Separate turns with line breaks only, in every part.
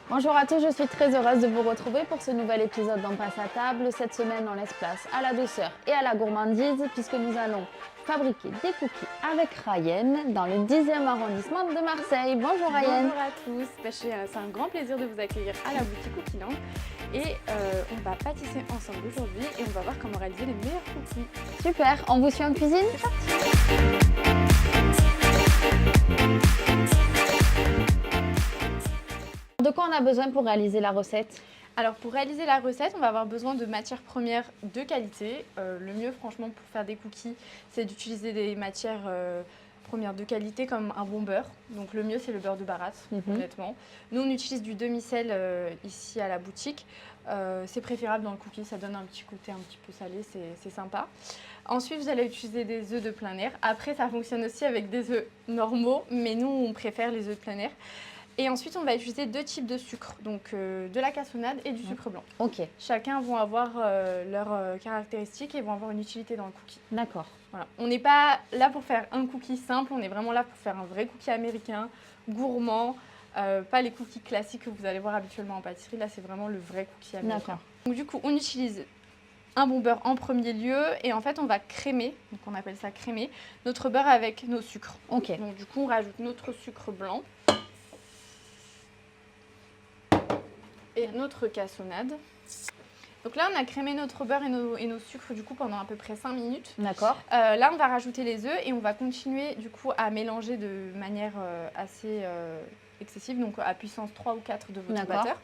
Bonjour à tous, je suis très heureuse de vous retrouver pour ce nouvel épisode d'On passe à table. Cette semaine, on laisse place à la douceur et à la gourmandise puisque nous allons fabriquer des cookies avec Ryan dans le 10e arrondissement de Marseille. Bonjour Ryan.
Bonjour à tous, c'est un grand plaisir de vous accueillir à la boutique Cookieland et on va pâtisser ensemble aujourd'hui et on va voir comment réaliser les meilleurs cookies.
Super, on vous suit en cuisine?
C'est parti.
De quoi on a besoin pour réaliser la recette?
Alors pour réaliser la recette, on va avoir besoin de matières premières de qualité. Le mieux franchement pour faire des cookies, c'est d'utiliser des matières premières de qualité comme un bon beurre. Donc le mieux c'est le beurre de baratte, honnêtement. Nous on utilise du demi-sel ici à la boutique. C'est préférable dans le cookie, ça donne un petit côté un petit peu salé, c'est sympa. Ensuite vous allez utiliser des œufs de plein air. Après ça fonctionne aussi avec des œufs normaux, mais nous on préfère les œufs de plein air. Et ensuite, on va utiliser deux types de sucre, donc de la cassonade et du sucre blanc.
Ok.
Chacun vont avoir leurs caractéristiques et vont avoir une utilité dans le cookie.
D'accord.
Voilà. On n'est pas là pour faire un cookie simple, on est vraiment là pour faire un vrai cookie américain, gourmand, pas les cookies classiques que vous allez voir habituellement en pâtisserie. Là, c'est vraiment le vrai cookie américain.
D'accord.
Donc du coup, on utilise un bon beurre en premier lieu et en fait, on va crémer, donc on appelle ça crémer, notre beurre avec nos sucres.
Ok.
Donc du coup, on rajoute notre sucre blanc. Et notre cassonade. Donc là, on a crémé notre beurre et nos sucres du coup pendant à peu près 5 minutes.
D'accord.
Là, on va rajouter les œufs et on va continuer du coup à mélanger de manière assez excessive, donc à puissance 3 ou 4 de votre batteur,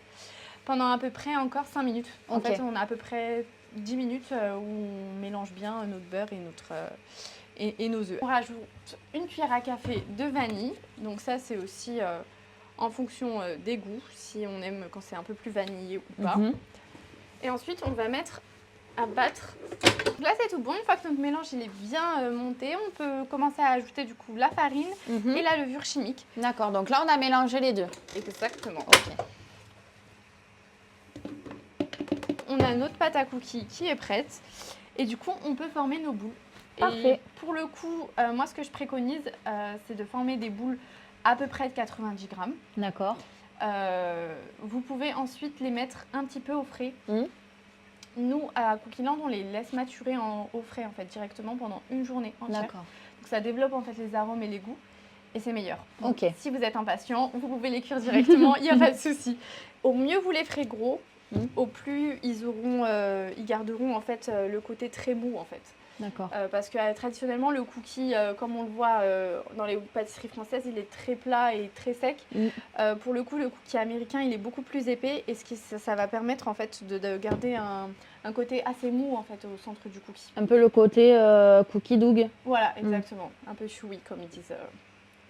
pendant à peu près encore 5 minutes. En fait, on a à peu près 10 minutes où on mélange bien notre beurre et nos œufs. On rajoute une cuillère à café de vanille, donc ça c'est aussi en fonction des goûts, si on aime quand c'est un peu plus vanillé ou pas. Et ensuite, on va mettre à battre. Donc là, c'est tout bon. Une fois que notre mélange il est bien monté, on peut commencer à ajouter du coup la farine et la levure chimique.
D'accord, donc là, on a mélangé les deux.
Exactement.
Ok.
On a notre pâte à cookies qui est prête. Et du coup, on peut former nos boules.
Parfait.
Et pour le coup, moi, ce que je préconise, c'est de former des boules à peu près de 90 grammes.
D'accord.
Vous pouvez ensuite les mettre un petit peu au frais. Nous, à Cookieland, on les laisse maturer au frais en fait, directement pendant une journée entière.
D'accord.
Donc ça développe en fait les arômes et les goûts et c'est meilleur. Donc,
ok.
si vous êtes impatient, vous pouvez les cuire directement, il n'y a pas de souci. Au mieux vous les ferez gros, au plus ils garderont en fait le côté très mou en fait.
D'accord.
Parce que traditionnellement, le cookie, comme on le voit dans les pâtisseries françaises, il est très plat et très sec. Pour le coup, le cookie américain, il est beaucoup plus épais et ça va permettre en fait de garder un côté assez mou en fait au centre du cookie.
Un peu le côté cookie dough.
Voilà, exactement. Un peu chewy comme ils disent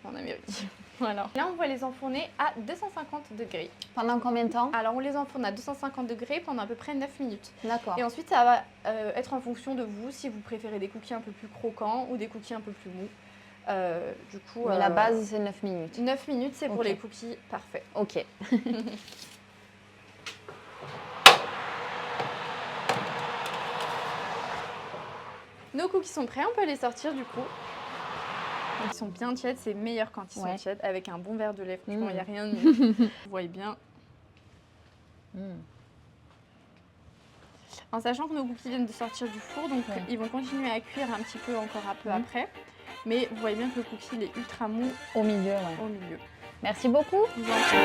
en Amérique. Voilà. Là, on va les enfourner à 250 degrés.
Pendant combien de temps?
Alors, on les enfourne à 250 degrés pendant à peu près 9 minutes.
D'accord.
Et ensuite, ça va être en fonction de vous, si vous préférez des cookies un peu plus croquants ou des cookies un peu plus mous. Du coup,
mais la base, c'est 9 minutes.
9 minutes, c'est pour les cookies parfaits.
Ok.
Nos cookies sont prêts, on peut les sortir du coup. Ils sont bien tièdes, c'est meilleur quand ils sont tièdes, avec un bon verre de lait. Franchement, il n'y a rien de mieux. Vous voyez bien. En sachant que nos cookies viennent de sortir du four, donc ils vont continuer à cuire un petit peu encore un peu après. Mais vous voyez bien que le cookie il est ultra mou
au milieu.
Au milieu.
Merci beaucoup.
Je vous en prie.